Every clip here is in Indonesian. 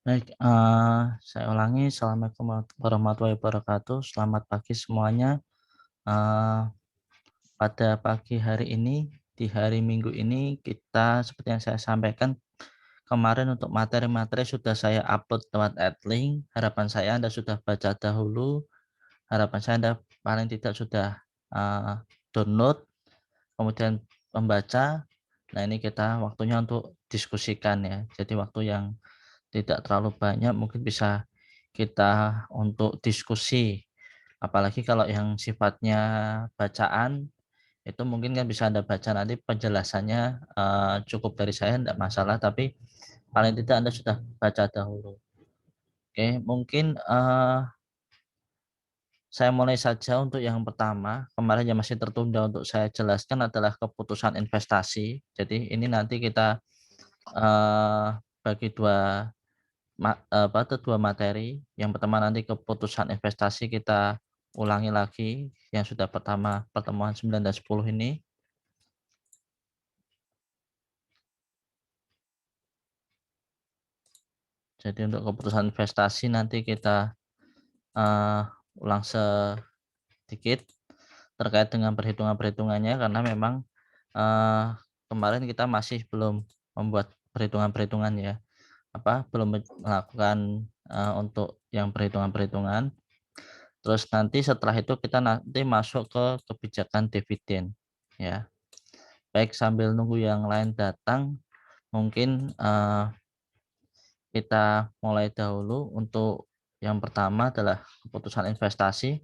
Baik, saya ulangi. Assalamualaikum warahmatullahi wabarakatuh. Selamat pagi semuanya. Eh, Pada pagi hari ini, di hari Minggu ini, kita seperti yang saya sampaikan kemarin untuk materi-materi sudah saya upload lewat Adlink. Harapan saya Anda sudah baca dahulu. Harapan saya Anda paling tidak sudah download, kemudian membaca. Nah, ini kita waktunya untuk diskusikan ya. Jadi waktu yang tidak terlalu banyak, mungkin bisa kita untuk diskusi. Apalagi kalau yang sifatnya bacaan, itu mungkin kan bisa Anda baca nanti penjelasannya, cukup dari saya tidak masalah, tapi paling tidak Anda sudah baca dahulu. Oke, mungkin saya mulai saja untuk yang pertama. Kemarin yang masih tertunda untuk saya jelaskan adalah keputusan investasi. Jadi ini nanti kita bagi dua dua materi. Yang pertama nanti keputusan investasi kita ulangi lagi yang sudah pertama pertemuan 9 dan 10 ini. Jadi untuk keputusan investasi nanti kita ulang sedikit terkait dengan perhitungan-perhitungannya, karena memang kemarin kita masih belum membuat perhitungan-perhitungan ya, belum melakukan untuk yang perhitungan-perhitungan. Terus nanti setelah itu kita nanti masuk ke kebijakan dividen ya. Baik, sambil nunggu yang lain datang, mungkin kita mulai dahulu. Untuk yang pertama adalah keputusan investasi.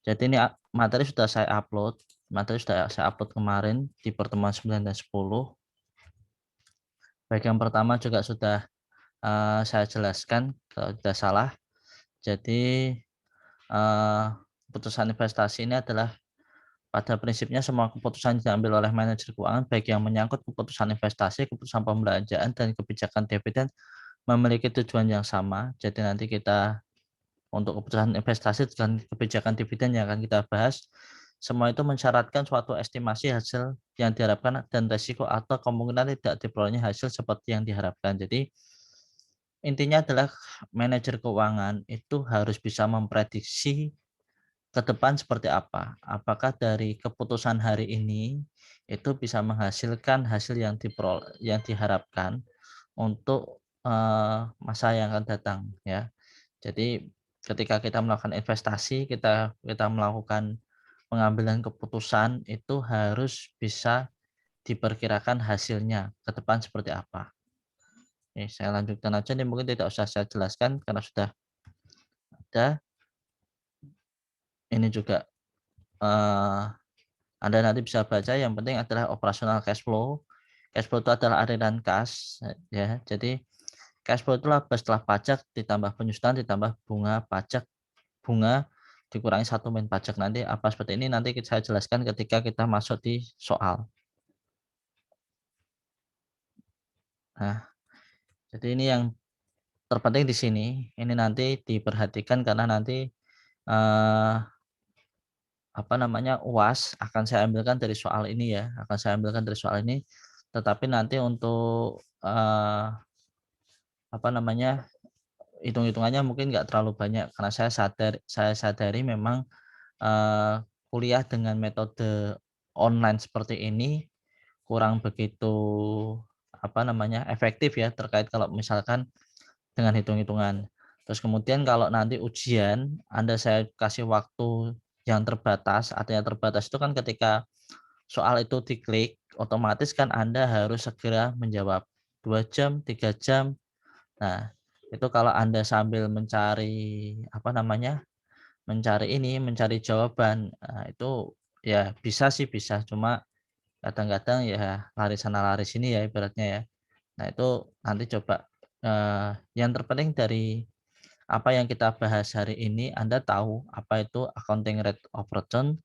Jadi ini materi sudah saya upload. Materi sudah saya upload kemarin di pertemuan 9 dan 10. Baik, yang pertama juga sudah saya jelaskan kalau tidak salah. Jadi keputusan investasi ini adalah pada prinsipnya semua keputusan diambil oleh manajer keuangan, baik yang menyangkut keputusan investasi, keputusan pembelanjaan, dan kebijakan dividen, memiliki tujuan yang sama. Jadi nanti kita untuk keputusan investasi dan kebijakan dividen yang akan kita bahas, semua itu mensyaratkan suatu estimasi hasil yang diharapkan dan risiko atau kemungkinan tidak diperolehnya hasil seperti yang diharapkan. Jadi intinya adalah manajer keuangan itu harus bisa memprediksi ke depan seperti apa. Apakah dari keputusan hari ini itu bisa menghasilkan hasil yang diharapkan untuk masa yang akan datang ya. Jadi ketika kita melakukan investasi, kita melakukan pengambilan keputusan, itu harus bisa diperkirakan hasilnya ke depan seperti apa. Oke, saya lanjutkan aja nih, mungkin tidak usah saya jelaskan karena sudah ada. Ini juga Anda nanti bisa baca, yang penting adalah operasional cash flow. Cash flow itu adalah aliran kas ya. Jadi cash flow itu laba setelah pajak ditambah penyusutan ditambah bunga dikurangi satu min pajak. Nanti apa seperti ini nanti saya jelaskan ketika kita masuk di soal. Nah, jadi ini yang terpenting di sini. Ini nanti diperhatikan karena nanti eh, UAS akan saya ambilkan dari soal ini ya, akan saya ambilkan dari soal ini. Tetapi nanti untuk hitung-hitungannya mungkin nggak terlalu banyak karena saya sadari memang kuliah dengan metode online seperti ini kurang begitu efektif ya, terkait kalau misalkan dengan hitung-hitungan. Terus kemudian kalau nanti ujian saya kasih waktu yang terbatas. Artinya terbatas itu kan ketika soal itu diklik, otomatis kan Anda harus segera menjawab 2 jam, 3 jam. Nah, Itu kalau Anda sambil mencari mencari jawaban, itu ya bisa sih bisa, cuma kadang-kadang ya lari sana lari sini ya ibaratnya ya. Nah itu nanti coba, yang terpenting dari apa yang kita bahas hari ini, Anda tahu apa itu accounting rate of return,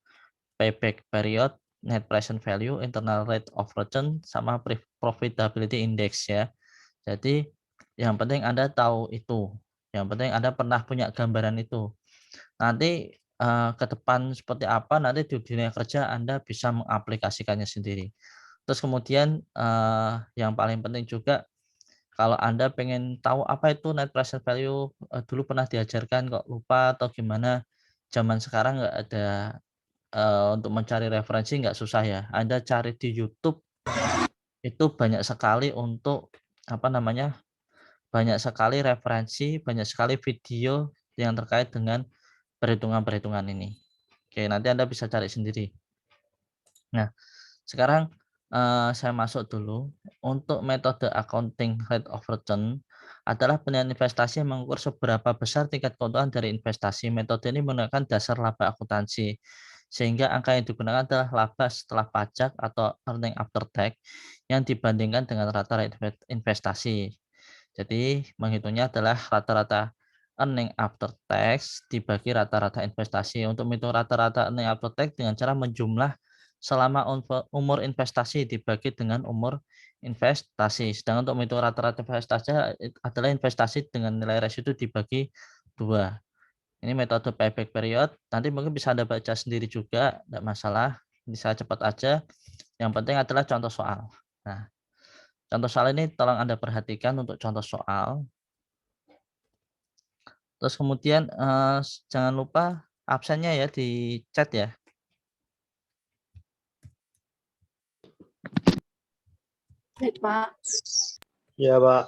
payback period, net present value, internal rate of return, sama profitability index ya. Jadi yang penting Anda tahu itu, yang penting Anda pernah punya gambaran itu. Nanti, ke depan seperti apa, nanti di dunia kerja Anda bisa mengaplikasikannya sendiri. Terus kemudian, yang paling penting juga kalau Anda pengen tahu apa itu net present value, dulu pernah diajarkan kok lupa atau gimana, zaman sekarang nggak ada, untuk mencari referensi nggak susah ya. Anda cari di YouTube itu banyak sekali untuk, apa namanya, banyak sekali referensi, banyak sekali video yang terkait dengan perhitungan-perhitungan ini. Oke, nanti Anda bisa cari sendiri. Nah, sekarang, saya masuk dulu. Untuk metode accounting rate of return adalah penilaian investasi yang mengukur seberapa besar tingkat keuntungan dari investasi. Metode ini menggunakan dasar laba akuntansi, sehingga angka yang digunakan adalah laba setelah pajak atau earning after tax yang dibandingkan dengan rata-rata investasi. Jadi menghitungnya adalah rata-rata earning after tax dibagi rata-rata investasi. Untuk menghitung rata-rata earning after tax dengan cara menjumlah selama umur investasi dibagi dengan umur investasi. Sedangkan untuk menghitung rata-rata investasi adalah investasi dengan nilai residu dibagi 2. Ini metode payback period. Nanti mungkin bisa Anda baca sendiri juga, tidak masalah. Bisa cepat aja. Yang penting adalah contoh soal. Nah, contoh soal ini tolong Anda perhatikan untuk contoh soal. Terus kemudian, jangan lupa absennya ya di chat ya. Baik, Pak. Ya, Pak.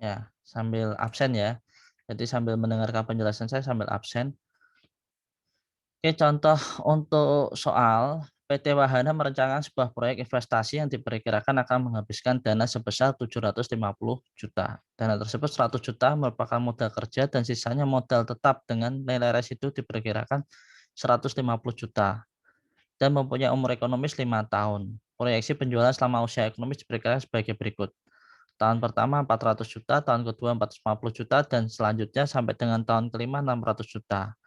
Ya, sambil absen ya. Jadi sambil mendengarkan penjelasan saya sambil absen. Oke, contoh untuk soal, PT Wahana merencanakan sebuah proyek investasi yang diperkirakan akan menghabiskan dana sebesar 750 juta. Dana tersebut 100 juta merupakan modal kerja dan sisanya modal tetap dengan nilai residu diperkirakan 150 juta. Dan mempunyai umur ekonomis 5 tahun. Proyeksi penjualan selama usia ekonomis diperkirakan sebagai berikut. Tahun pertama 400 juta, tahun kedua 450 juta, dan selanjutnya sampai dengan tahun kelima 600 juta.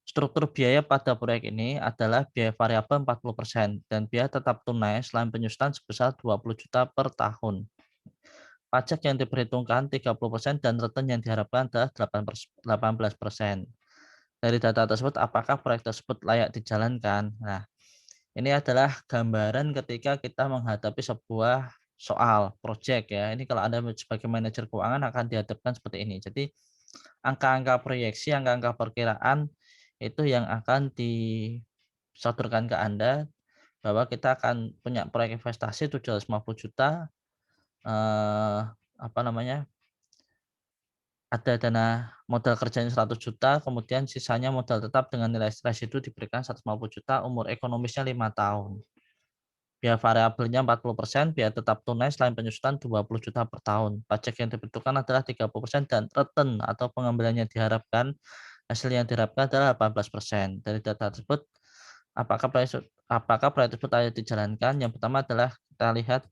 Struktur biaya pada proyek ini adalah biaya variabel 40% dan biaya tetap tunai selain penyusutan sebesar 20 juta per tahun. Pajak yang diperhitungkan 30% dan return yang diharapkan adalah 18%. Dari data tersebut, apakah proyek tersebut layak dijalankan? Nah, ini adalah gambaran ketika kita menghadapi sebuah soal project ya. Ini kalau Anda sebagai manajer keuangan akan dihadapkan seperti ini. Jadi angka-angka proyeksi, angka-angka perkiraan itu yang akan disodorkan ke Anda bahwa kita akan punya proyek investasi 750 juta, apa namanya, ada dana modal kerjanya 100 juta, kemudian sisanya modal tetap dengan nilai residu diberikan 150 juta, umur ekonomisnya 5 tahun. Biaya variabelnya 40%, biaya tetap tunai selain penyusutan 20 juta per tahun. Pajak yang dibutuhkan adalah 30% dan return atau pengambilan yang diharapkan, hasil yang diharapkan adalah 18%. Dari data tersebut, apakah proyek tersebut layak dijalankan? Yang pertama adalah kita lihat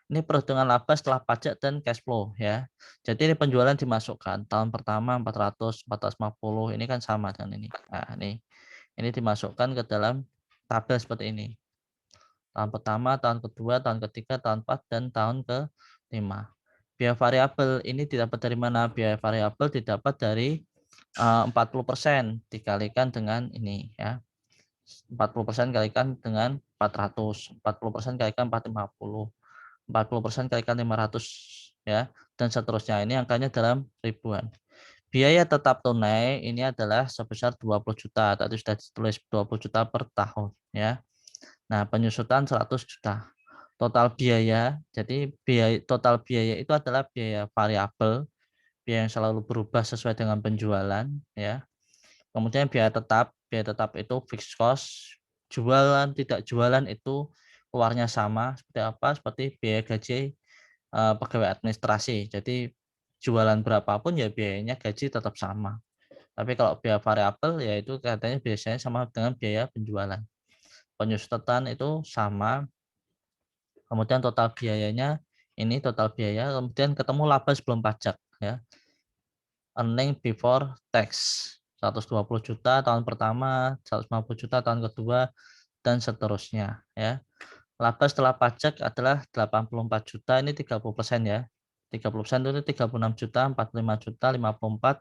ini perhitungan laba setelah pajak dan cash flow ya. Jadi ini penjualan dimasukkan. Tahun pertama 400, 450, ini kan sama dengan ini. Nah, ini dimasukkan ke dalam tabel seperti ini. Tahun pertama, tahun kedua, tahun ketiga, tahun keempat, dan tahun kelima. Biaya variabel ini didapat dari mana? Biaya variabel didapat dari 40% dikalikan dengan ini ya. 40% kalikan dengan 400, 40% kalikan 450, 40% kalikan 500 ya, dan seterusnya. Ini angkanya dalam ribuan. Biaya tetap tunai ini adalah sebesar 20 juta. Tadi sudah ditulis 20 juta per tahun ya. Nah, penyusutan 100 juta. Total biaya, jadi total biaya itu adalah biaya variabel, biaya yang selalu berubah sesuai dengan penjualan ya. Kemudian biaya tetap itu fixed cost, jualan tidak jualan itu keluarnya sama seperti apa? Seperti biaya gaji pegawai administrasi. Jadi jualan berapapun ya biayanya gaji tetap sama. Tapi kalau biaya variabel ya itu katanya biasanya sama dengan biaya penjualan. Penyusutan itu sama, kemudian total biayanya ini total biaya, kemudian ketemu laba sebelum pajak ya. Earning before tax 120 juta tahun pertama, 150 juta tahun kedua, dan seterusnya ya. Laba setelah pajak adalah 84 juta, ini 30% ya. 30% itu 36 juta, 45 juta, 54.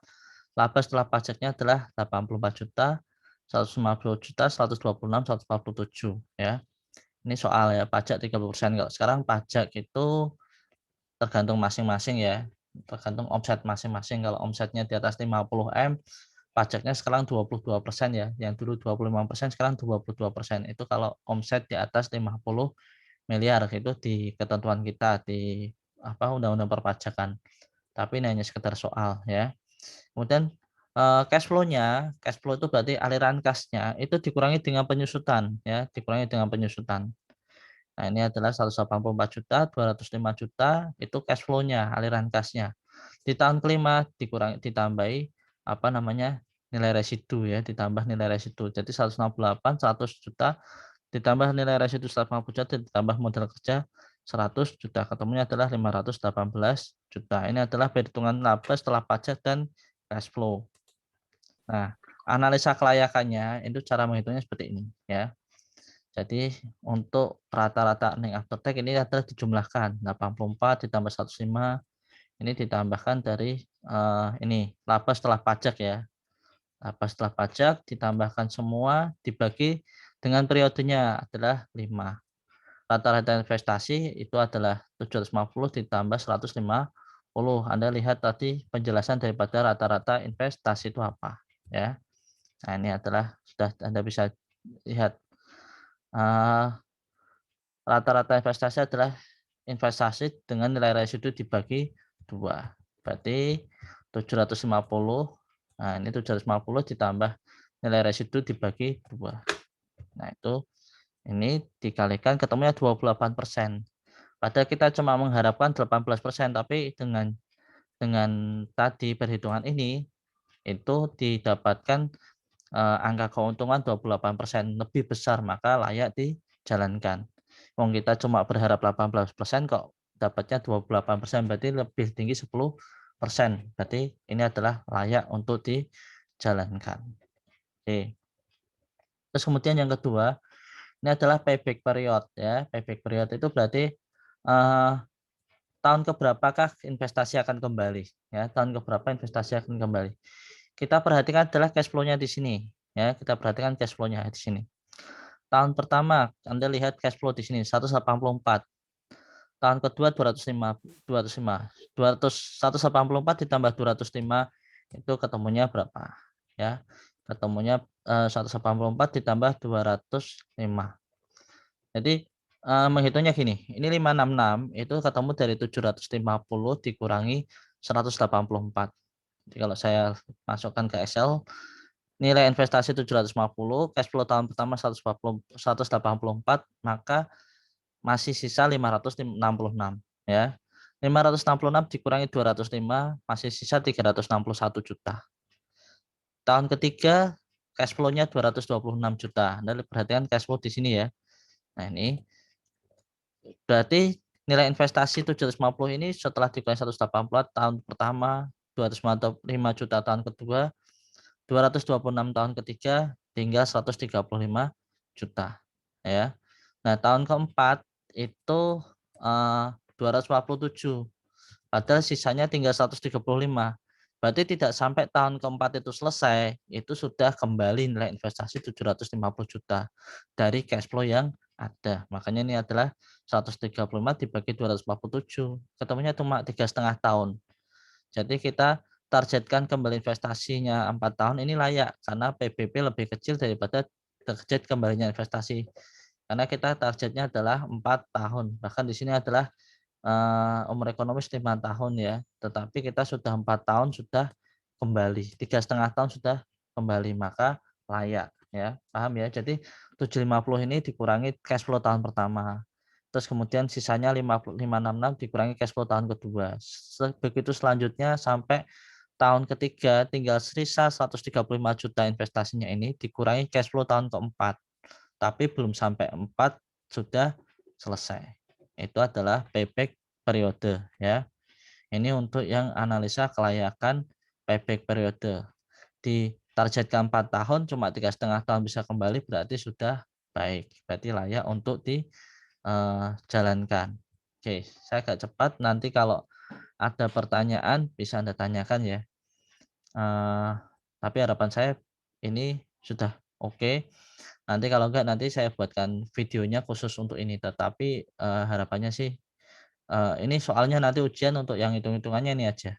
Laba setelah pajaknya adalah 84 juta, 150 juta, 126, 147 ya. Ini soal ya pajak 30%. Kalau sekarang pajak itu tergantung masing-masing ya. Tergantung omset masing-masing. Kalau omsetnya di atas 50M, pajaknya sekarang 22% ya. Yang dulu 25%, sekarang 22%. Itu kalau omset di atas 50 miliar itu di ketentuan kita di undang-undang perpajakan. Tapi ini hanya sekedar soal ya. Kemudian cash flow-nya, cash flow itu berarti aliran kasnya itu dikurangi dengan penyusutan ya, dikurangi dengan penyusutan. Nah, ini adalah 184 juta, 205 juta itu cash flow-nya, aliran kasnya. Di tahun kelima ditambahi nilai residu ya, ditambah nilai residu. Jadi 168, 100 juta ditambah nilai residu 150 juta ditambah modal kerja 100 juta, ketemunya adalah 518 juta. Ini adalah perhitungan laba setelah pajak dan cash flow. Nah, analisa kelayakannya itu cara menghitungnya seperti ini ya. Jadi untuk rata-rata earning after tax ini adalah dijumlahkan 84 ditambah 105, ini ditambahkan dari ini laba setelah pajak ya. Laba setelah pajak ditambahkan semua dibagi dengan periodenya adalah 5. Rata-rata investasi itu adalah 750 ditambah 150. Anda lihat tadi penjelasan daripada rata-rata investasi itu apa ya. Nah, ini adalah sudah Anda bisa lihat rata-rata investasi adalah investasi dengan nilai residu dibagi 2. Berarti 750. Nah, ini 750 ditambah nilai residu dibagi 2. Nah, itu ini dikalikan ketemunya 28%. Padahal kita cuma mengharapkan 18%, tapi dengan tadi perhitungan ini itu didapatkan angka keuntungan 28% lebih besar, maka layak dijalankan. Wong kita cuma berharap 18% kok dapatnya 28%, berarti lebih tinggi 10%. Berarti ini adalah layak untuk dijalankan. Oke. Terus kemudian yang kedua, ini adalah payback period ya. Payback period itu berarti tahun keberapakah investasi akan kembali ya, tahun keberapa investasi akan kembali. Kita perhatikan adalah cash flow-nya di sini ya, kita perhatikan cash flow-nya di sini. Tahun pertama Anda lihat cash flow di sini 184. Tahun kedua 184 ditambah 205 itu ketemunya berapa ya? Ketemunya 184 ditambah 205. Jadi menghitungnya gini, ini 566 itu ketemu dari 750 dikurangi 184. Jadi kalau saya masukkan ke Excel, nilai investasi 750, cash flow tahun pertama 184, maka masih sisa 566 ya. 566 dikurangi 205 masih sisa 361 juta. Tahun ketiga cash flow-nya 226 juta. Anda perhatikan cash flow di sini ya. Nah, ini berarti nilai investasi 750 ini setelah dikurangi 184 tahun pertama, 205 juta tahun kedua, 226 tahun ketiga, tinggal 135 juta ya. Nah, tahun keempat itu 247. Padahal sisanya tinggal 135. Berarti tidak sampai tahun keempat itu selesai, itu sudah kembali nilai investasi 750 juta dari cash flow yang ada. Makanya ini adalah 135 dibagi 247. Ketemunya cuma 3,5 tahun. Jadi kita targetkan kembali investasinya 4 tahun ini layak karena PBB lebih kecil daripada target kembalinya investasi. Karena kita targetnya adalah 4 tahun. Bahkan di sini adalah umur ekonomis 5 tahun ya, tetapi kita sudah 4 tahun sudah kembali, 3,5 tahun sudah kembali, maka layak ya, paham ya. Jadi 750 ini dikurangi cash flow tahun pertama, terus kemudian sisanya 566 dikurangi cash flow tahun kedua. Begitu selanjutnya sampai tahun ketiga tinggal sisa 135 juta investasinya ini dikurangi cash flow tahun keempat. Tapi belum sampai 4 sudah selesai. Itu adalah payback periode ya. Ini untuk yang analisa kelayakan payback periode. Ditargetkan 4 tahun cuma 3,5 tahun bisa kembali berarti sudah baik. Berarti layak untuk dijalankan. Oke, saya agak cepat. Nanti kalau ada pertanyaan bisa Anda tanyakan ya. Tapi harapan saya ini sudah oke. Nanti kalau enggak nanti saya buatkan videonya khusus untuk ini. Tetapi harapannya sih ini soalnya nanti ujian untuk yang hitung-hitungannya ini aja.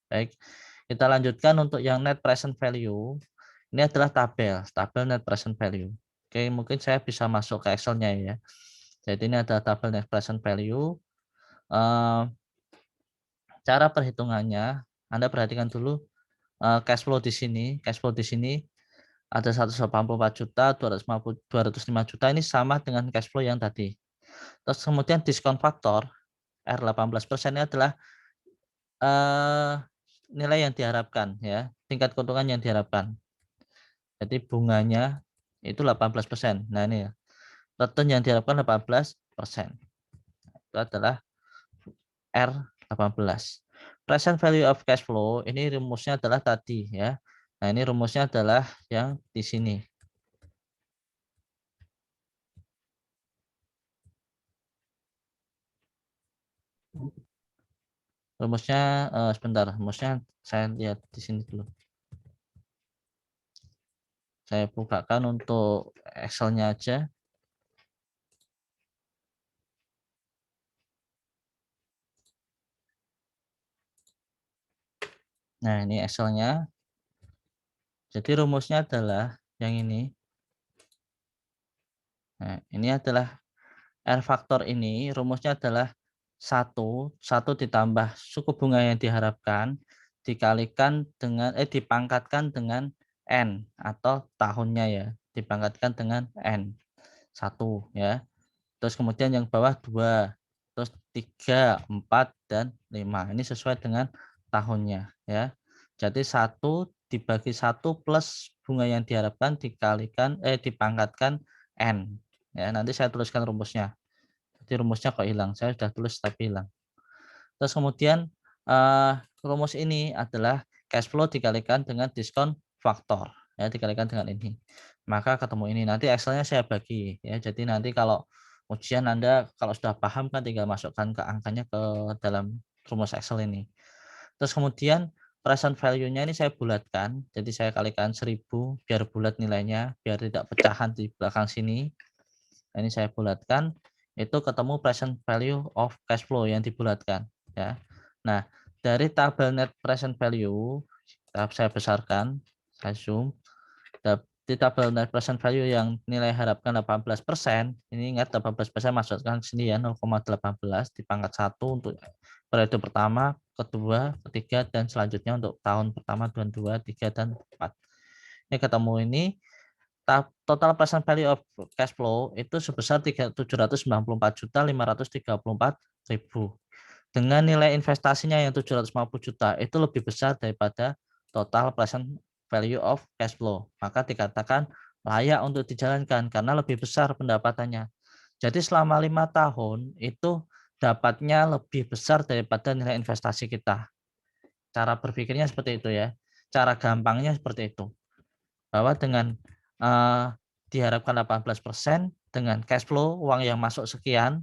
Baik, kita lanjutkan untuk yang net present value. Ini adalah tabel net present value. Oke, mungkin saya bisa masuk ke Excel-nya ya. Jadi ini ada tabel net present value. Cara perhitungannya, Anda perhatikan dulu cash flow di sini. Cash flow di sini ada 184 juta, 205 juta. Ini sama dengan cash flow yang tadi. Terus kemudian diskon faktor R 18% ini adalah nilai yang diharapkan ya, tingkat keuntungan yang diharapkan. Jadi bunganya itu 18%. Nah ini ya, return yang diharapkan 18%. Itu adalah R18. Present value of cash flow ini rumusnya adalah tadi ya. Nah ini rumusnya adalah yang di sini. Rumusnya sebentar, rumusnya saya lihat di sini dulu. Saya bukakan untuk Excel-nya aja. Nah, ini Excel-nya. Jadi rumusnya adalah yang ini. Nah, ini adalah R faktor ini, rumusnya adalah 1 ditambah suku bunga yang diharapkan dikalikan dengan dipangkatkan dengan N atau tahunnya ya, dipangkatkan dengan N. 1 ya. Terus kemudian yang bawah 2, terus 3, 4 dan 5. Ini sesuai dengan tahunnya ya. Jadi 1 dibagi 1 plus bunga yang diharapkan dikalikan dipangkatkan N. Ya, nanti saya tuliskan rumusnya. Jadi rumusnya kok hilang. Saya sudah tulis tapi hilang. Terus kemudian rumus ini adalah cash flow dikalikan dengan diskon faktor ya, dikalikan dengan ini. Maka ketemu ini. Nanti Excel-nya saya bagi ya. Jadi nanti kalau ujian Anda kalau sudah paham kan tinggal masukkan ke angkanya ke dalam rumus Excel ini. Terus kemudian present value-nya ini saya bulatkan. Jadi saya kalikan 1000 biar bulat nilainya, biar tidak pecahan di belakang sini. Ini saya bulatkan, itu ketemu present value of cash flow yang dibulatkan ya. Nah, dari tabel net present value saya besarkan, saya zoom. Di tabel net present value yang nilai harapkan 18%, ini ingat 18% masukkan sini ya, 0,18 dipangkat 1 untuk periode pertama, kedua, ketiga dan selanjutnya untuk tahun pertama, 2, 3 dan 4. Ini ketemu ini total present value of cash flow itu sebesar 794.534.000 dengan nilai investasinya yang 750 juta itu lebih besar daripada total present value of cash flow, maka dikatakan layak untuk dijalankan karena lebih besar pendapatannya. Jadi selama 5 tahun itu dapatnya lebih besar daripada nilai investasi kita. Cara berpikirnya seperti itu ya. Cara gampangnya seperti itu. Bahwa dengan diharapkan 18% dengan cash flow uang yang masuk sekian,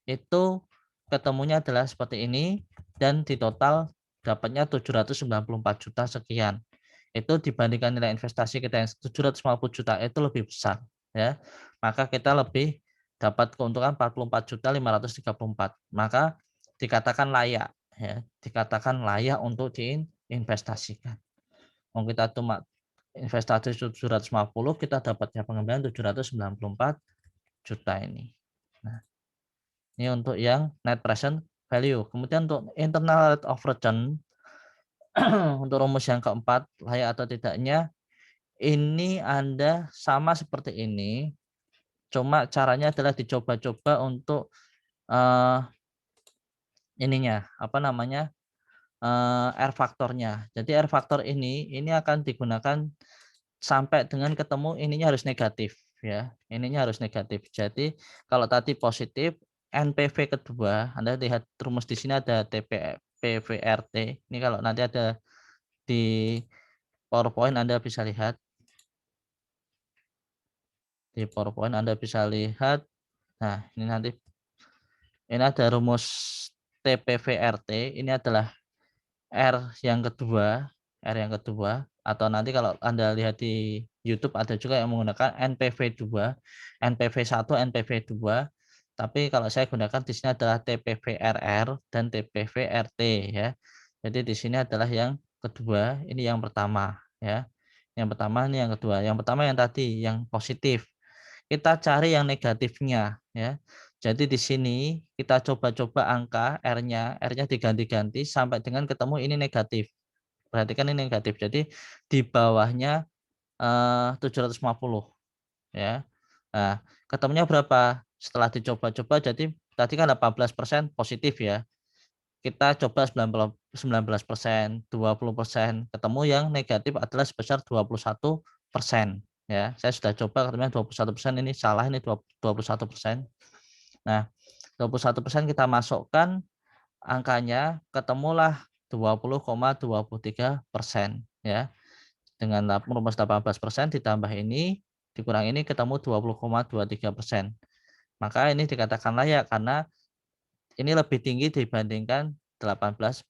itu ketemunya adalah seperti ini dan di total dapatnya 794 juta sekian. Itu dibandingkan nilai investasi kita yang 750 juta itu lebih besar ya. Maka kita lebih dapat keuntungan 44.534. Maka dikatakan layak ya, dikatakan layak untuk diinvestasikan. Mau kita cuma investasi 750, kita dapatnya pengembalian 794 juta ini. Nah, ini untuk yang net present value. Kemudian untuk internal rate of return, untuk rumus yang keempat, layak atau tidaknya, ini Anda sama seperti ini. Cuma caranya adalah dicoba-coba untuk ininya, apa namanya, R faktornya. Jadi R faktor ini akan digunakan sampai dengan ketemu ininya harus negatif ya. Ininya harus negatif. Jadi kalau tadi positif, NPV kedua, Anda lihat rumus di sini ada TPVRT. Ini kalau nanti ada di PowerPoint Anda bisa lihat. Di PowerPoint Anda bisa lihat. Nah, ini nanti ini ada rumus TPVRT. Ini adalah R yang kedua, atau nanti kalau Anda lihat di YouTube ada juga yang menggunakan NPV2, NPV1, NPV2. Tapi kalau saya gunakan di sini adalah TPVRR dan TPVRT ya. Jadi di sini adalah yang kedua, ini yang pertama ya. Yang pertama ini yang kedua. Yang pertama yang tadi yang positif. Kita cari yang negatifnya ya. Jadi di sini kita coba-coba angka R-nya diganti-ganti sampai dengan ketemu ini negatif. Perhatikan ini negatif. Jadi di bawahnya 750 ya. Nah, ketemunya berapa? Setelah dicoba-coba jadi tadi kan 18% positif ya. Kita coba 19%, 20%, ketemu yang negatif adalah sebesar 21% ya. Saya sudah coba ketemunya 21%, ini salah, ini 21%. Nah, 21% kita masukkan angkanya, ketemulah 20,23% ya. Dengan rumus 18% ditambah ini dikurang ini ketemu 20,23%. Maka ini dikatakan layak karena ini lebih tinggi dibandingkan 18%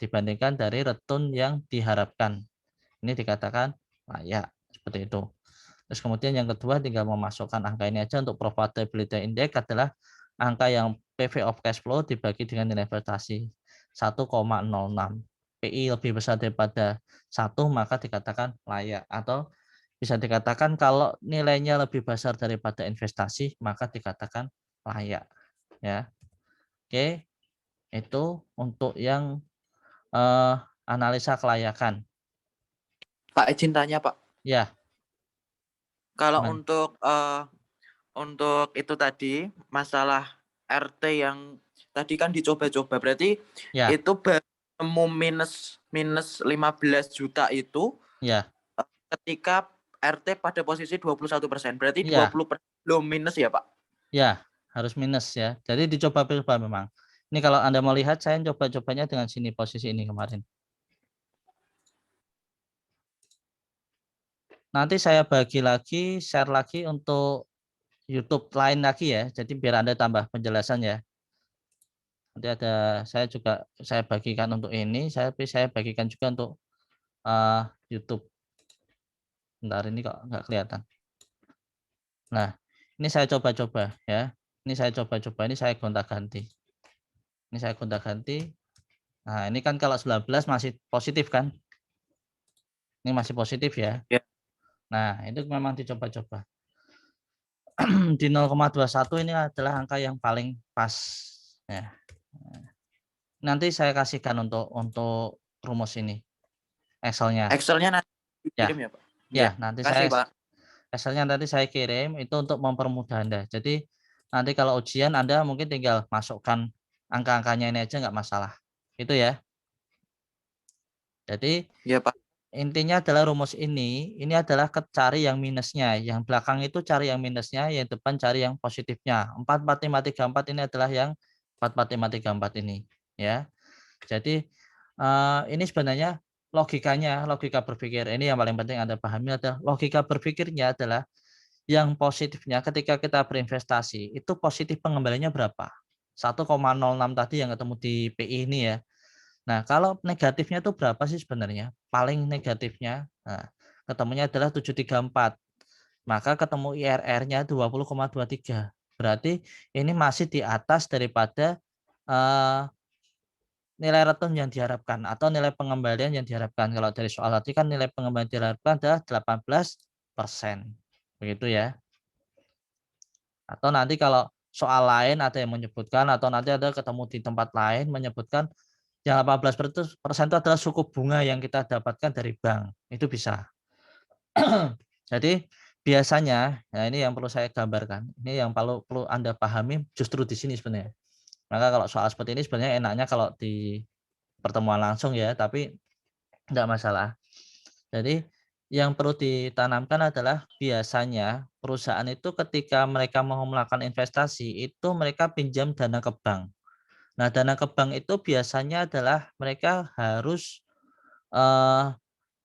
dibandingkan dari return yang diharapkan. Ini dikatakan layak seperti itu. Terus kemudian yang kedua tinggal memasukkan angka ini aja untuk profitability index adalah angka yang PV of cash flow dibagi dengan nilai investasi 1,06. PI lebih besar daripada 1 maka dikatakan layak, atau bisa dikatakan kalau nilainya lebih besar daripada investasi maka dikatakan layak ya. Oke, itu untuk yang analisa kelayakan. Pak, izin tanya Pak. Ya. Kalau Gimana? untuk itu tadi masalah RT yang tadi kan dicoba-coba, berarti Ya. itu baru minus 15 juta itu Ya. ketika RT pada posisi 21%. Berarti Ya. 20% belum minus ya Pak? Ya, harus minus ya. Jadi dicoba-coba memang. Ini kalau Anda mau lihat saya coba-cobanya dengan sini posisi ini kemarin. Nanti saya bagi lagi, share lagi untuk YouTube lain lagi ya. Jadi biar Anda tambah penjelasan ya. Nanti ada saya bagikan untuk ini, tapi saya bagikan juga untuk YouTube. Bentar, ini kok nggak kelihatan. Nah, ini saya coba-coba ya. Ini saya coba-coba, ini saya gonta-ganti. Ini saya gonta-ganti. Nah, ini kan kalau 19 masih positif kan? Ini masih positif ya. Ya. Nah, itu memang dicoba-coba. Di 0,21 ini adalah angka yang paling pas ya. Nanti saya kasihkan untuk rumus ini. Excelnya. Excelnya nanti Ya. dikirim ya Pak? Ya, nanti Kasih Pak. Excelnya nanti saya kirim itu untuk mempermudah Anda. Jadi nanti kalau ujian Anda mungkin tinggal masukkan angka-angkanya ini aja nggak masalah. Itu ya. Jadi Ya Pak. intinya adalah rumus ini adalah cari yang minusnya, yang belakang itu cari yang minusnya, yang depan cari yang positifnya. 4, 4, 5, 3, 4 ini adalah yang 4, 4, 5, 3, 4 ini ya. Jadi ini sebenarnya logika berpikir ini yang paling penting Anda pahami adalah logika berpikirnya adalah yang positifnya ketika kita berinvestasi itu positif pengembaliannya berapa? 1,06 tadi yang ketemu di PI ini ya. Nah, kalau negatifnya itu berapa sih sebenarnya? Paling negatifnya, nah, ketemunya adalah 734. Maka ketemu IRR-nya 20,23. Berarti ini masih di atas daripada nilai return yang diharapkan atau nilai pengembalian yang diharapkan. Kalau dari soal tadi kan nilai pengembalian diharapkan adalah 18%. Begitu ya. Atau nanti kalau soal lain ada yang menyebutkan atau nanti ada ketemu di tempat lain menyebutkan yang 18% itu adalah suku bunga yang kita dapatkan dari bank. Itu bisa. Jadi biasanya, nah ini yang perlu saya gambarkan, ini yang perlu Anda pahami justru di sini sebenarnya. Maka kalau soal seperti ini sebenarnya enaknya kalau di pertemuan langsung ya, tapi enggak masalah. Jadi yang perlu ditanamkan adalah biasanya perusahaan itu ketika mereka mau melakukan investasi itu mereka pinjam dana ke bank. Nah, dana ke bank itu biasanya adalah eh,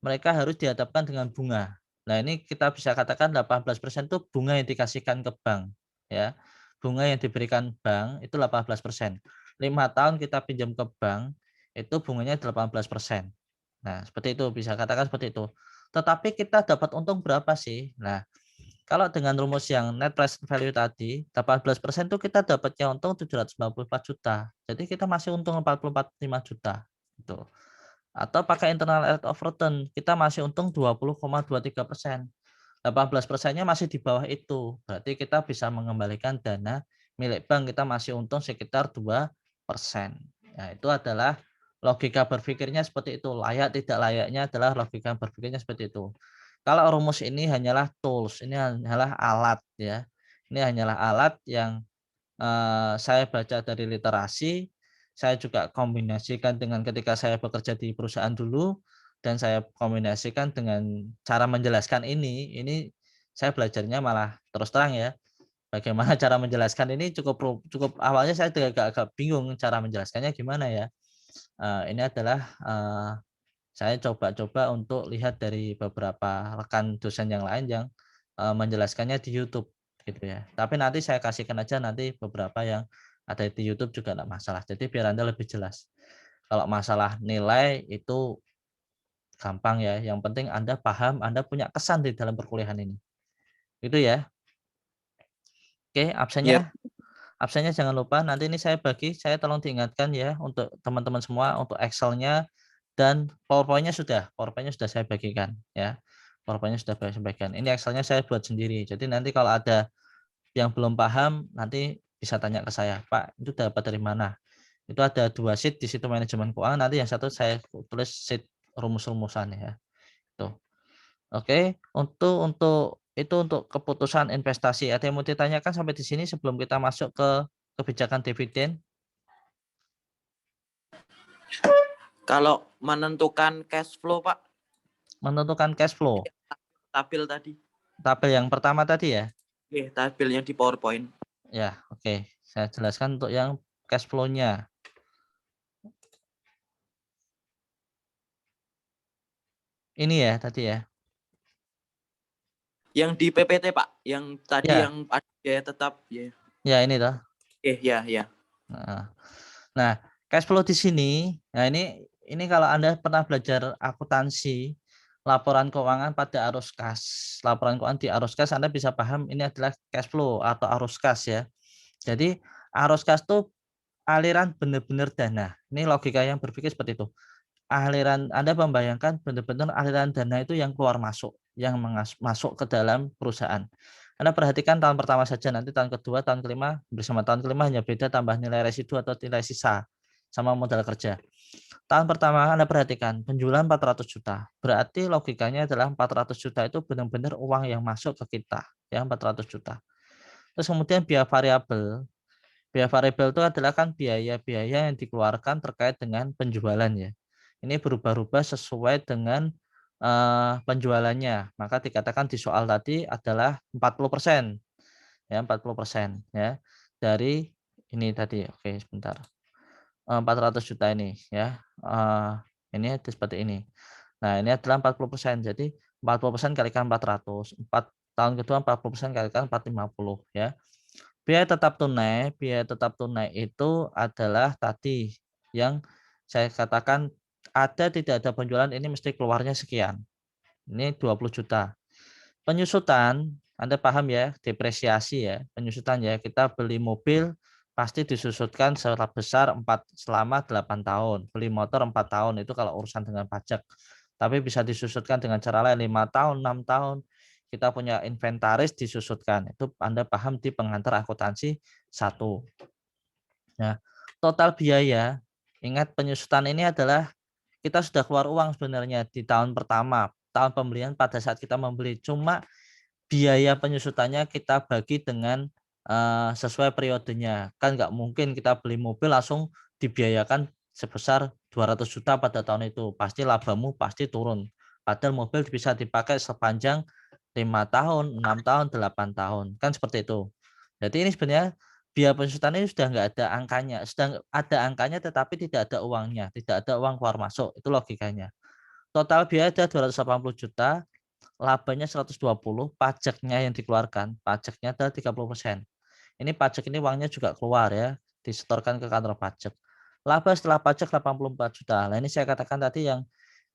mereka harus dihadapkan dengan bunga. Nah, ini kita bisa katakan 18% itu bunga yang dikasihkan ke bank, ya. Bunga yang diberikan bank itu 18%. 5 tahun kita pinjam ke bank, itu bunganya 18%. Nah, seperti itu, bisa katakan seperti itu. Tetapi kita dapat untung berapa sih? Nah, kalau dengan rumus yang net present value tadi, 18% itu kita dapatnya untung 794 juta. Jadi kita masih untung 44,5 juta. Gitu. Atau pakai internal rate of return, kita masih untung 20,23%. 18%-nya masih di bawah itu. Berarti kita bisa mengembalikan dana milik bank, kita masih untung sekitar 2%. Nah, itu adalah logika berpikirnya seperti itu. Layak tidak layaknya adalah logika berpikirnya seperti itu. Kalau rumus ini hanyalah tools, ini hanyalah alat ya. Ini hanyalah alat yang saya baca dari literasi, saya juga kombinasikan dengan ketika saya bekerja di perusahaan dulu, dan saya kombinasikan dengan cara menjelaskan ini saya belajarnya malah terus terang ya, bagaimana cara menjelaskan ini cukup awalnya saya agak bingung cara menjelaskannya gimana ya. Ini adalah saya coba-coba untuk lihat dari beberapa rekan dosen yang lain yang menjelaskannya di YouTube gitu ya. Tapi nanti saya kasihkan aja nanti beberapa yang ada di YouTube juga enggak masalah. Jadi biar Anda lebih jelas. Kalau masalah nilai itu gampang ya. Yang penting Anda paham, Anda punya kesan di dalam perkuliahan ini. Itu ya. Oke, Iya. absennya jangan lupa nanti ini saya bagi, saya tolong diingatkan ya untuk teman-teman semua untuk Excel-nya dan PowerPoint-nya sudah saya bagikan ya. PowerPoint-nya sudah saya bagikan. Ini Excel-nya saya buat sendiri. Jadi nanti kalau ada yang belum paham nanti bisa tanya ke saya, Pak, itu dapat dari mana? Itu ada 2 sheet di situ manajemen keuangan, nanti yang satu saya tulis sheet rumus-rumusan ya. Tuh. Oke, untuk keputusan investasi. Ada yang mau ditanyakan sampai di sini sebelum kita masuk ke kebijakan dividen? Kalau menentukan cash flow, Pak, Menentukan cash flow. tabel tadi. Tabel yang pertama tadi ya? Tabelnya di PowerPoint. Ya, oke. Saya jelaskan untuk yang cash flow-nya. Ini ya tadi ya. Yang di PPT, Pak, yang tadi Ya. yang ada biaya tetap ya. Ya, ini toh. Ya. Nah, cash flow di sini, nah ini kalau Anda pernah belajar akuntansi, laporan keuangan pada arus kas, laporan keuangan di arus kas, Anda bisa paham ini adalah cash flow atau arus kas ya. Jadi arus kas itu aliran benar-benar dana. Ini logika yang berpikir seperti itu. Aliran Anda membayangkan benar-benar aliran dana itu yang keluar masuk, yang masuk ke dalam perusahaan. Anda perhatikan tahun pertama saja, nanti tahun kedua, tahun kelima, bersama tahun kelima hanya beda tambah nilai residu atau nilai sisa sama modal kerja. Tahun pertama Anda perhatikan penjualan 400 juta. Berarti logikanya adalah 400 juta itu benar-benar uang yang masuk ke kita, ya 400 juta. Terus kemudian biaya variabel. Biaya variabel itu adalah kan biaya-biaya yang dikeluarkan terkait dengan penjualan ya. Ini berubah-ubah sesuai dengan penjualannya. Maka dikatakan di soal tadi adalah 40%. Ya, 40% ya. Dari ini tadi. Oke, sebentar. 400 juta ini ya. Ini seperti ini. Nah, ini adalah 40%. Jadi 40% kalikan 400. tahun kedua 40% kalikan 450 ya. Biaya tetap tunai itu adalah tadi yang saya katakan ada tidak ada penjualan ini mesti keluarnya sekian. Ini 20 juta. Penyusutan, Anda paham ya, depresiasi ya, penyusutan ya. Kita beli mobil pasti disusutkan selama 8 tahun. Beli motor 4 tahun itu kalau urusan dengan pajak. Tapi bisa disusutkan dengan cara lain 5 tahun, 6 tahun. Kita punya inventaris disusutkan. Itu Anda paham di pengantar akuntansi 1. Nah, total biaya, ingat penyusutan ini adalah kita sudah keluar uang sebenarnya di tahun pertama, tahun pembelian pada saat kita membeli. Cuma biaya penyusutannya kita bagi dengan sesuai periodenya. Kan nggak mungkin kita beli mobil langsung dibiayakan sebesar 200 juta pada tahun itu. Pasti labamu pasti turun. Padahal mobil bisa dipakai sepanjang 5 tahun, 6 tahun, 8 tahun. Kan seperti itu. Jadi ini sebenarnya biaya penyusutan ini sudah nggak ada angkanya. Sudah ada angkanya tetapi tidak ada uangnya. Tidak ada uang keluar masuk. Itu logikanya. Total biaya ada 280 juta. Labanya 120, pajaknya yang dikeluarkan, pajaknya adalah 30%. Ini pajak ini uangnya juga keluar ya, disetorkan ke kantor pajak. Laba setelah pajak 84 juta. Nah ini saya katakan tadi yang,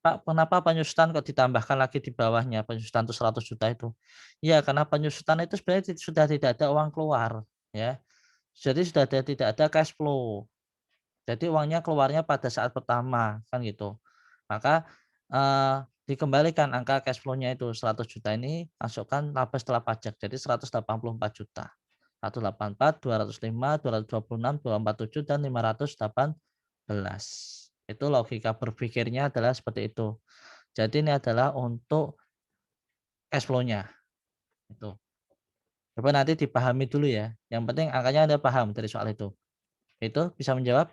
Pak, kenapa penyusutan kok ditambahkan lagi di bawahnya, penyusutan itu 100 juta itu? Ya, karena penyusutan itu sebenarnya sudah tidak ada uang keluar. Ya, jadi sudah tidak ada cash flow. Jadi uangnya keluarnya pada saat pertama, kan gitu. Maka dikembalikan angka cash flow-nya itu 100 juta ini masukkan laba setelah pajak. Jadi 184 juta. 184, 205, 226, 247 dan 518. Itu logika berpikirnya adalah seperti itu. Jadi ini adalah untuk cash flow-nya. Itu. Coba nanti dipahami dulu ya. Yang penting angkanya Anda paham dari soal itu. Itu bisa menjawab?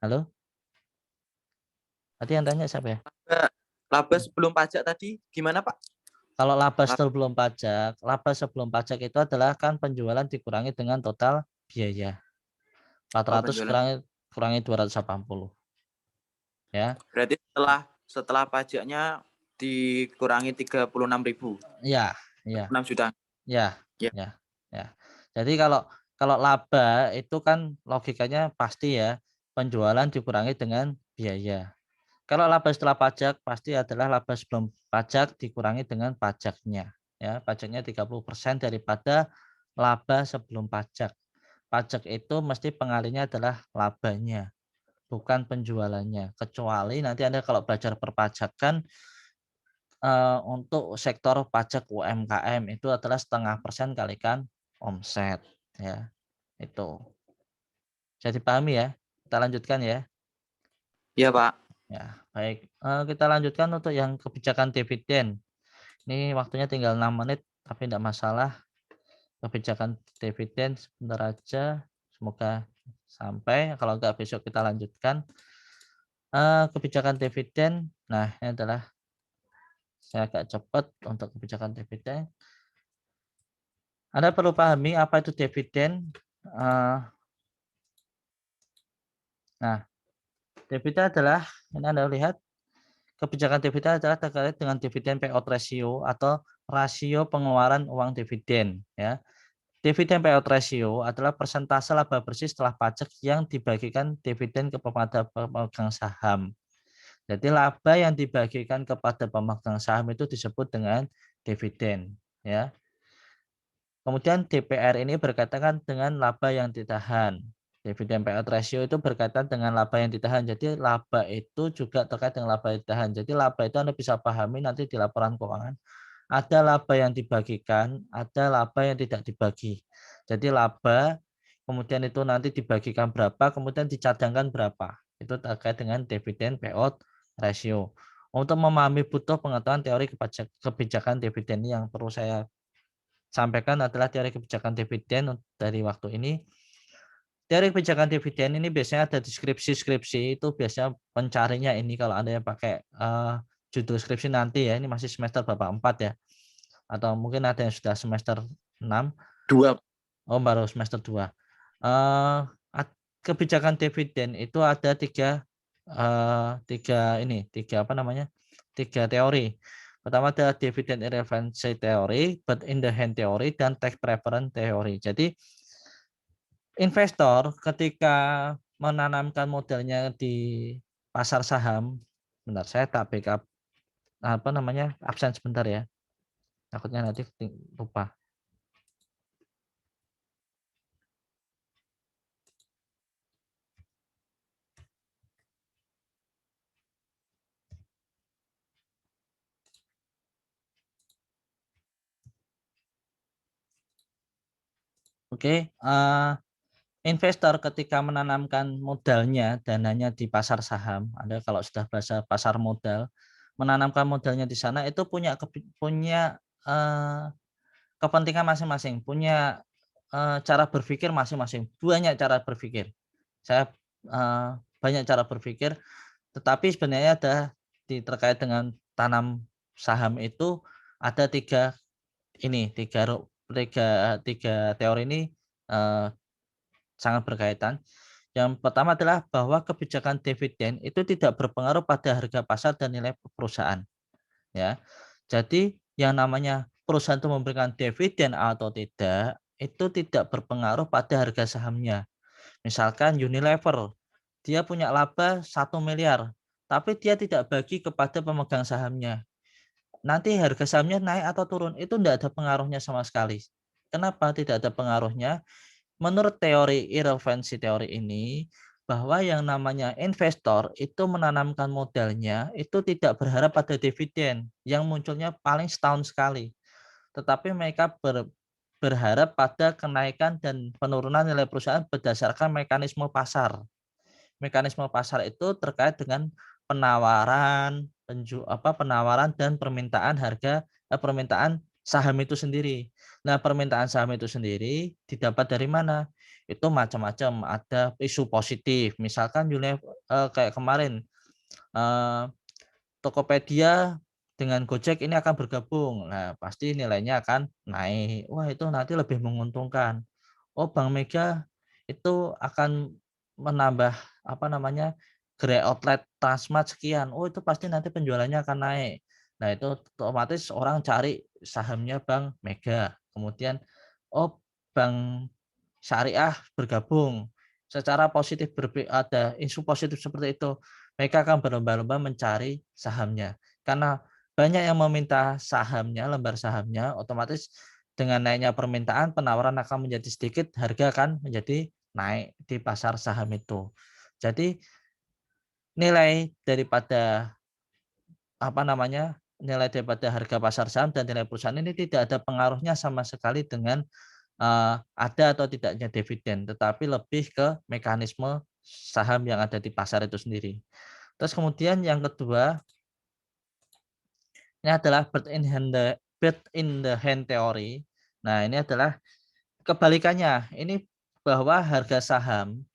Halo? Tadi yang tanya siapa ya? Laba sebelum pajak tadi gimana, Pak? Kalau laba sebelum pajak itu adalah kan penjualan dikurangi dengan total biaya. 400 kurangi 280. Ya. Berarti setelah pajaknya dikurangi 36.000. Iya, iya. 6 juta. Ya, Ya. ya. Jadi kalau laba itu kan logikanya pasti ya, penjualan dikurangi dengan biaya. Kalau laba setelah pajak pasti adalah laba sebelum pajak dikurangi dengan pajaknya. Ya, pajaknya 30% daripada laba sebelum pajak. Pajak itu mesti pengalinya adalah labanya, bukan penjualannya. Kecuali nanti Anda kalau belajar perpajakan untuk sektor pajak UMKM itu adalah 0,5% kalikan omset. Ya, itu. Jadi dipahami ya. Kita lanjutkan ya. Iya, Pak. Ya, baik. Kita lanjutkan untuk yang kebijakan dividen. Ini waktunya tinggal 6 menit, tapi tidak masalah. Kebijakan dividen sebentar aja. Semoga sampai. Kalau enggak besok kita lanjutkan. Kebijakan dividen. Nah, ini adalah saya agak cepat untuk kebijakan dividen. Anda perlu pahami apa itu dividen. Nah, dividen adalah, ini Anda lihat, kebijakan dividen adalah terkait dengan dividen payout ratio atau rasio pengeluaran uang dividen. Ya. Dividen payout ratio adalah persentase laba bersih setelah pajak yang dibagikan dividen kepada pemegang saham. Jadi laba yang dibagikan kepada pemegang saham itu disebut dengan dividen. Ya. Kemudian DPR ini berkaitan dengan laba yang ditahan. Dividen payout ratio itu berkaitan dengan laba yang ditahan. Jadi laba itu juga terkait dengan laba yang ditahan. Jadi laba itu Anda bisa pahami nanti di laporan keuangan. Ada laba yang dibagikan, ada laba yang tidak dibagi. Jadi laba, kemudian itu nanti dibagikan berapa, kemudian dicadangkan berapa. Itu terkait dengan dividen payout ratio. Untuk memahami butuh pengetahuan teori kebijakan dividen yang perlu saya sampaikan adalah teori kebijakan dividen dari waktu ini. Teori kebijakan dividen ini biasanya ada di skripsi itu biasanya pencarinya ini kalau Anda yang pakai judul skripsi nanti ya, ini masih semester Bapak 4 ya. Atau mungkin ada yang sudah semester 6. 2. Oh, baru semester 2. Kebijakan dividen itu ada tiga teori. Pertama adalah dividend irrelevancy theory, but in the hand theory, dan tax preference theory. Jadi investor ketika menanamkan modelnya di pasar saham, bentar saya tak backup absen sebentar ya, takutnya nanti lupa. Oke, investor ketika menanamkan modalnya, dananya di pasar saham, Anda kalau sudah bahasa pasar modal, menanamkan modalnya di sana itu punya kepentingan masing-masing, punya cara berpikir masing-masing, banyak cara berpikir. Saya banyak cara berpikir, tetapi sebenarnya terkait dengan tanam saham itu ada tiga teori ini sangat berkaitan. Yang pertama adalah bahwa kebijakan dividen itu tidak berpengaruh pada harga pasar dan nilai perusahaan. Ya, jadi yang namanya perusahaan itu memberikan dividen atau tidak itu tidak berpengaruh pada harga sahamnya. Misalkan Unilever, dia punya laba 1 miliar, tapi dia tidak bagi kepada pemegang sahamnya. Nanti harga sahamnya naik atau turun, itu tidak ada pengaruhnya sama sekali. Kenapa tidak ada pengaruhnya? Menurut teori irrelevansi teori ini, bahwa yang namanya investor itu menanamkan modalnya itu tidak berharap pada dividen yang munculnya paling setahun sekali. Tetapi mereka berharap pada kenaikan dan penurunan nilai perusahaan berdasarkan mekanisme pasar. Mekanisme pasar itu terkait dengan penawaran, penawaran dan permintaan permintaan saham itu sendiri. Nah, permintaan saham itu sendiri didapat dari mana? Itu macam-macam, ada isu positif. Misalkan kayak kemarin Tokopedia dengan Gojek ini akan bergabung. Nah, pasti nilainya akan naik. Wah, itu nanti lebih menguntungkan. Oh, Bank Mega itu akan menambah gerai outlet Transmart sekian. Oh, itu pasti nanti penjualannya akan naik. Nah, itu otomatis orang cari sahamnya Bank Mega. Kemudian Bank Syariah bergabung. Secara positif ada isu positif seperti itu. Mereka akan berlomba-lomba mencari sahamnya. Karena banyak yang meminta sahamnya, lembar sahamnya, otomatis dengan naiknya permintaan, penawaran akan menjadi sedikit, harga akan menjadi naik di pasar saham itu. Jadi nilai daripada harga pasar saham dan nilai perusahaan ini tidak ada pengaruhnya sama sekali dengan ada atau tidaknya dividen, tetapi lebih ke mekanisme saham yang ada di pasar itu sendiri. Terus kemudian yang kedua, ini adalah bird in the hand theory. Nah, ini adalah kebalikannya. Ini bahwa harga saham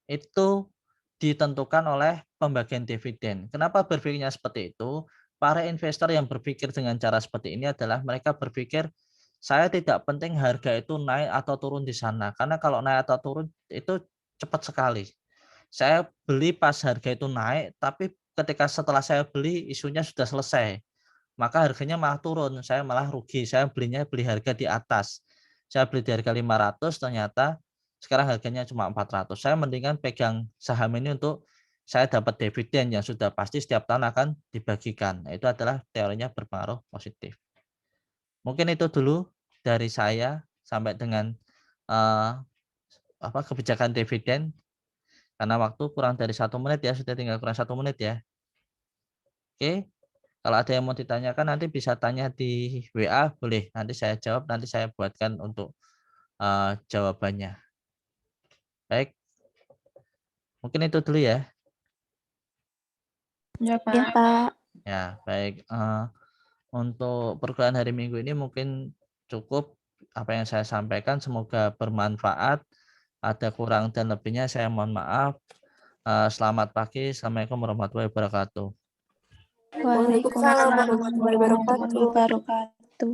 itu ditentukan oleh pembagian dividen. Kenapa berpikirnya seperti itu? Para investor yang berpikir dengan cara seperti ini adalah mereka berpikir saya tidak penting harga itu naik atau turun di sana. Karena kalau naik atau turun itu cepat sekali. Saya beli pas harga itu naik, tapi setelah saya beli isunya sudah selesai. Maka harganya malah turun, saya malah rugi. Saya beli harga di atas. Saya beli di harga 500, ternyata sekarang harganya cuma 400. Saya mendingan pegang saham ini untuk saya dapat dividen yang sudah pasti setiap tahun akan dibagikan. Nah, itu adalah teorinya berpengaruh positif. Mungkin itu dulu dari saya sampai dengan kebijakan dividen. Karena waktu kurang dari 1 menit ya, sudah tinggal kurang 1 menit ya. Oke, kalau ada yang mau ditanyakan nanti bisa tanya di WA, boleh. Nanti saya jawab, nanti saya buatkan untuk jawabannya. Baik, mungkin itu dulu ya. Ya, Pak. Ya, Pak. Ya, baik. Untuk perkuliahan hari Minggu ini mungkin cukup apa yang saya sampaikan. Semoga bermanfaat. Ada kurang dan lebihnya saya mohon maaf. Selamat pagi. Assalamualaikum warahmatullahi wabarakatuh. Waalaikumsalam warahmatullahi wabarakatuh.